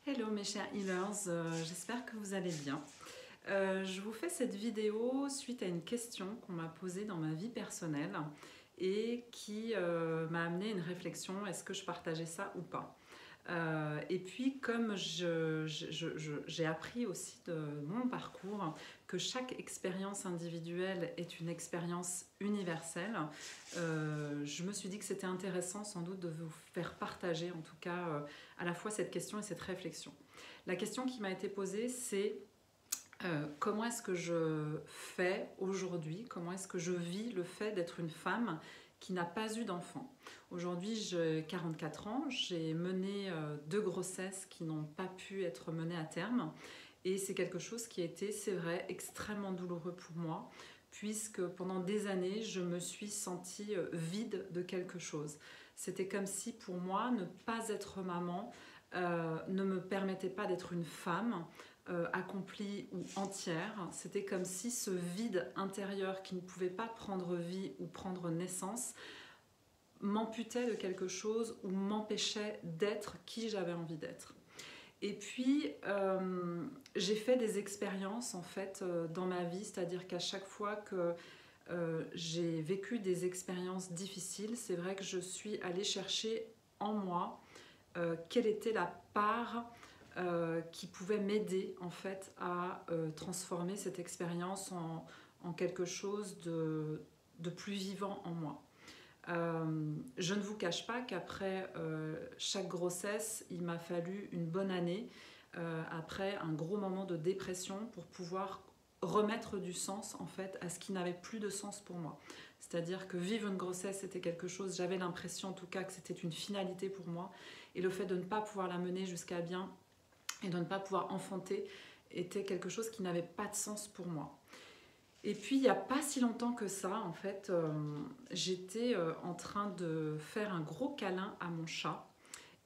Hello mes chers healers, j'espère que vous allez bien. Je vous fais cette vidéo suite à une question qu'on m'a posée dans ma vie personnelle et qui m'a amené une réflexion, est-ce que je partageais ça ou pas. Et puis comme j'ai appris aussi de mon parcours que chaque expérience individuelle est une expérience universelle, je me suis dit que c'était intéressant sans doute de vous faire partager en tout cas à la fois cette question et cette réflexion. La question qui m'a été posée, c'est comment est-ce que je fais aujourd'hui, comment est-ce que je vis le fait d'être une femme qui n'a pas eu d'enfant. Aujourd'hui, j'ai 44 ans, j'ai mené 2 grossesses qui n'ont pas pu être menées à terme. Et c'est quelque chose qui a été, c'est vrai, extrêmement douloureux pour moi, puisque pendant des années, je me suis sentie vide de quelque chose. C'était comme si pour moi, ne pas être maman ne me permettait pas d'être une femme accomplie ou entière. C'était comme si ce vide intérieur qui ne pouvait pas prendre vie ou prendre naissance m'amputait de quelque chose ou m'empêchait d'être qui j'avais envie d'être. Et puis, j'ai fait des expériences en fait dans ma vie, c'est-à-dire qu'à chaque fois que j'ai vécu des expériences difficiles, c'est vrai que je suis allée chercher en moi quelle était la part qui pouvait m'aider en fait à transformer cette expérience en quelque chose de plus vivant en moi. Je ne vous cache pas qu'après chaque grossesse, il m'a fallu une bonne année, après un gros moment de dépression, pour pouvoir remettre du sens en fait à ce qui n'avait plus de sens pour moi. C'est-à-dire que vivre une grossesse, c'était quelque chose, j'avais l'impression en tout cas que c'était une finalité pour moi, et le fait de ne pas pouvoir la mener jusqu'à bien et de ne pas pouvoir enfanter était quelque chose qui n'avait pas de sens pour moi. Et puis il n'y a pas si longtemps que ça, en fait, j'étais en train de faire un gros câlin à mon chat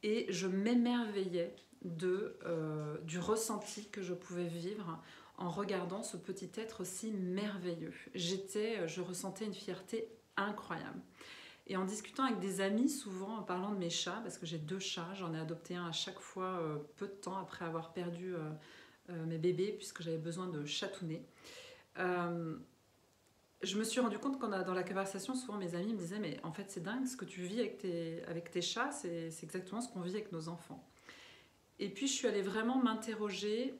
et je m'émerveillais du ressenti que je pouvais vivre en regardant ce petit être si merveilleux. Je ressentais une fierté incroyable. Et en discutant avec des amis, souvent en parlant de mes chats, parce que j'ai 2 chats, j'en ai adopté un à chaque fois peu de temps après avoir perdu mes bébés, puisque j'avais besoin de chatouner. Je me suis rendu compte qu'en dans la conversation, souvent mes amis me disaient mais en fait c'est dingue ce que tu vis avec tes chats, c'est exactement ce qu'on vit avec nos enfants. Et puis je suis allée vraiment m'interroger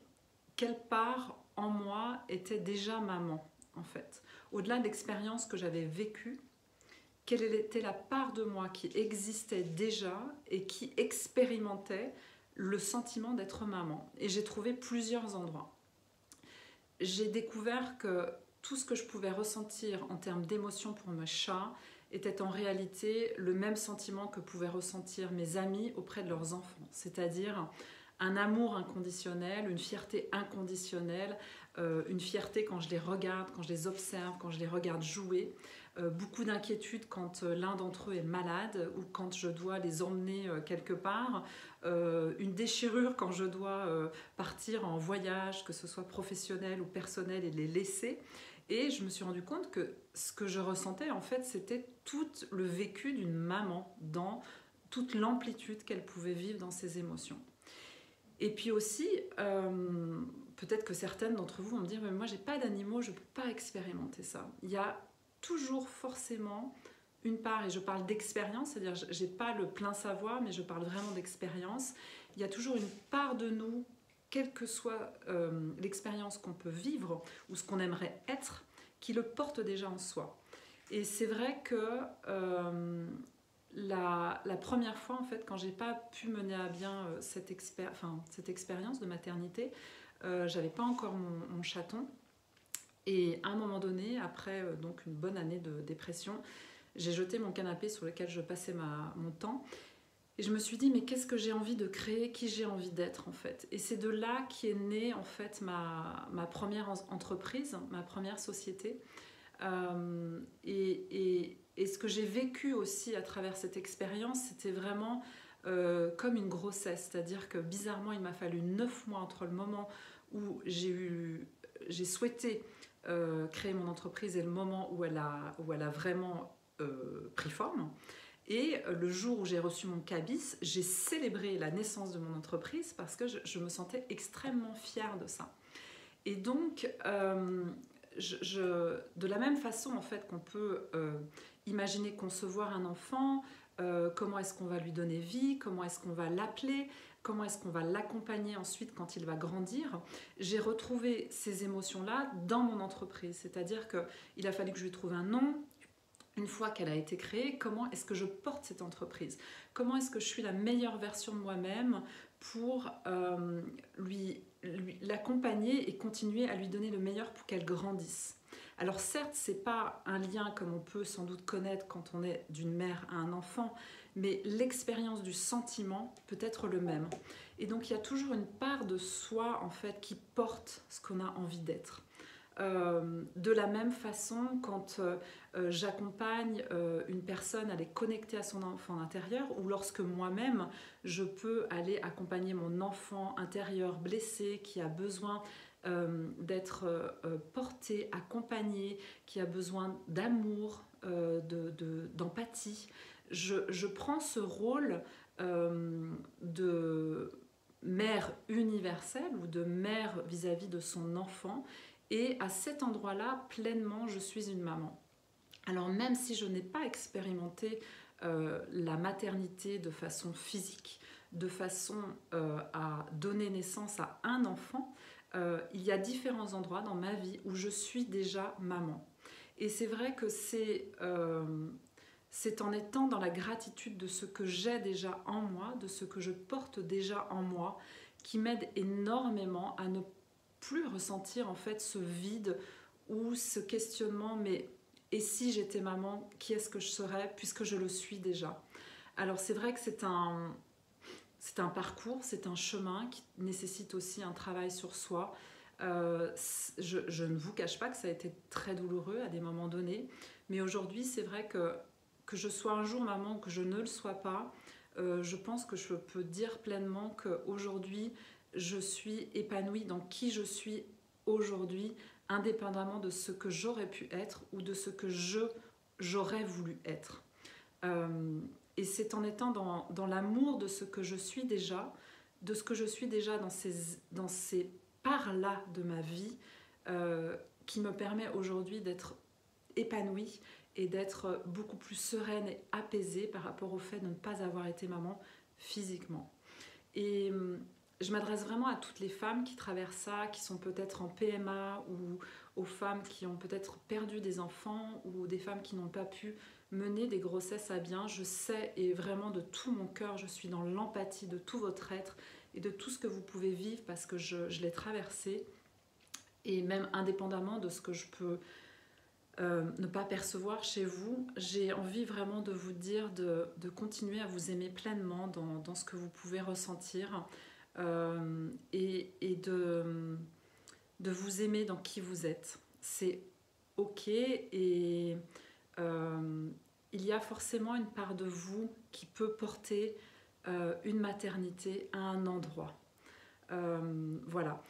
quelle part en moi était déjà maman en fait. Au-delà de l'expérience que j'avais vécue, quelle était la part de moi qui existait déjà et qui expérimentait le sentiment d'être maman. Et j'ai trouvé plusieurs endroits. J'ai découvert que tout ce que je pouvais ressentir en termes d'émotion pour mes chats était en réalité le même sentiment que pouvaient ressentir mes amis auprès de leurs enfants, c'est-à-dire un amour inconditionnel, une fierté inconditionnelle, une fierté quand je les regarde, quand je les observe, quand je les regarde jouer, beaucoup d'inquiétude quand l'un d'entre eux est malade ou quand je dois les emmener quelque part, une déchirure quand je dois partir en voyage, que ce soit professionnel ou personnel, et les laisser. Et je me suis rendu compte que ce que je ressentais, en fait, c'était tout le vécu d'une maman dans toute l'amplitude qu'elle pouvait vivre dans ses émotions. Et puis aussi, peut-être que certaines d'entre vous vont me dire mais moi j'ai pas d'animaux, je ne peux pas expérimenter ça. Il y a toujours forcément une part, et je parle d'expérience, c'est-à-dire j'ai pas le plein savoir, mais je parle vraiment d'expérience. Il y a toujours une part de nous, quelle que soit l'expérience qu'on peut vivre ou ce qu'on aimerait être, qui le porte déjà en soi. Et c'est vrai que la première fois, en fait, quand j'ai pas pu mener à bien cette expérience de maternité, j'avais pas encore mon chaton. Et à un moment donné, après donc une bonne année de dépression, j'ai jeté mon canapé sur lequel je passais mon temps. Et je me suis dit, mais qu'est-ce que j'ai envie de créer, qui j'ai envie d'être en fait. Et c'est de là qu'est née en fait ma première entreprise, ma première société. Et ce que j'ai vécu aussi à travers cette expérience, c'était vraiment comme une grossesse. C'est-à-dire que bizarrement, il m'a fallu 9 mois entre le moment où j'ai souhaité créer mon entreprise et le moment où elle a vraiment pris forme. Et le jour où j'ai reçu mon CABIS, j'ai célébré la naissance de mon entreprise parce que je me sentais extrêmement fière de ça. Et donc, de la même façon en fait qu'on peut imaginer concevoir un enfant, comment est-ce qu'on va lui donner vie, comment est-ce qu'on va l'appeler, comment est-ce qu'on va l'accompagner ensuite quand il va grandir, j'ai retrouvé ces émotions-là dans mon entreprise. C'est-à-dire qu'il a fallu que je lui trouve un nom. Une fois qu'elle a été créée, comment est-ce que je porte cette entreprise? Comment est-ce que je suis la meilleure version de moi-même pour l'accompagner et continuer à lui donner le meilleur pour qu'elle grandisse? Alors certes, ce n'est pas un lien comme on peut sans doute connaître quand on est d'une mère à un enfant, mais l'expérience du sentiment peut être le même. Et donc il y a toujours une part de soi en fait qui porte ce qu'on a envie d'être. De la même façon, quand j'accompagne une personne à aller connecter à son enfant intérieur, ou lorsque moi-même je peux aller accompagner mon enfant intérieur blessé qui a besoin d'être porté, accompagné, qui a besoin d'amour, d'empathie, je prends ce rôle de mère universelle ou de mère vis-à-vis de son enfant. Et à cet endroit-là, pleinement, je suis une maman. Alors même si je n'ai pas expérimenté la maternité de façon physique, de façon à donner naissance à un enfant, il y a différents endroits dans ma vie où je suis déjà maman. Et c'est vrai que c'est en étant dans la gratitude de ce que j'ai déjà en moi, de ce que je porte déjà en moi, qui m'aide énormément à ne plus ressentir en fait ce vide ou ce questionnement, mais et si j'étais maman, qui est-ce que je serais puisque je le suis déjà? Alors c'est vrai que c'est un parcours, c'est un chemin qui nécessite aussi un travail sur soi. Je ne vous cache pas que ça a été très douloureux à des moments donnés, mais aujourd'hui c'est vrai que je sois un jour maman ou que je ne le sois pas, je pense que je peux dire pleinement qu'aujourd'hui je suis épanouie dans qui je suis aujourd'hui, indépendamment de ce que j'aurais pu être ou de ce que j'aurais voulu être. Et c'est en étant dans l'amour de ce que je suis déjà, de ce que je suis déjà dans ces parts-là de ma vie, qui me permet aujourd'hui d'être épanouie et d'être beaucoup plus sereine et apaisée par rapport au fait de ne pas avoir été maman physiquement. Et je m'adresse vraiment à toutes les femmes qui traversent ça, qui sont peut-être en PMA, ou aux femmes qui ont peut-être perdu des enfants, ou des femmes qui n'ont pas pu mener des grossesses à bien. Je sais, et vraiment de tout mon cœur, je suis dans l'empathie de tout votre être et de tout ce que vous pouvez vivre parce que je l'ai traversé. Et même indépendamment de ce que je peux ne pas percevoir chez vous, j'ai envie vraiment de vous dire de continuer à vous aimer pleinement dans ce que vous pouvez ressentir, et de vous aimer dans qui vous êtes. C'est ok, et il y a forcément une part de vous qui peut porter une maternité à un endroit. Voilà.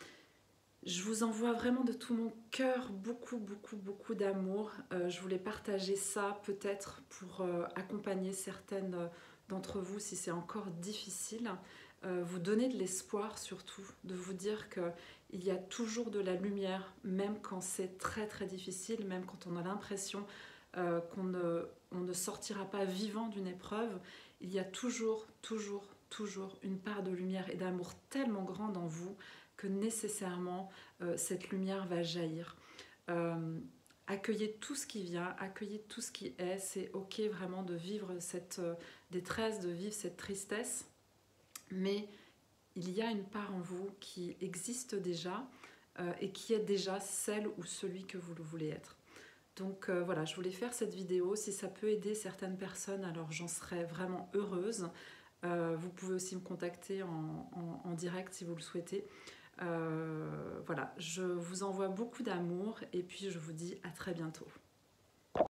Je vous envoie vraiment de tout mon cœur beaucoup, beaucoup, beaucoup d'amour. Je voulais partager ça peut-être pour accompagner certaines d'entre vous si c'est encore difficile. Vous donner de l'espoir surtout, de vous dire qu'il y a toujours de la lumière, même quand c'est très très difficile, même quand on a l'impression qu'on ne sortira pas vivant d'une épreuve. Il y a toujours, toujours, toujours une part de lumière et d'amour tellement grande en vous que nécessairement cette lumière va jaillir. Accueillez tout ce qui vient, accueillez tout ce qui est. C'est ok vraiment de vivre cette détresse, de vivre cette tristesse, mais il y a une part en vous qui existe déjà et qui est déjà celle ou celui que vous le voulez être. Donc voilà, je voulais faire cette vidéo. Si ça peut aider certaines personnes, alors j'en serais vraiment heureuse. Vous pouvez aussi me contacter en direct si vous le souhaitez. Voilà, je vous envoie beaucoup d'amour et puis je vous dis à très bientôt.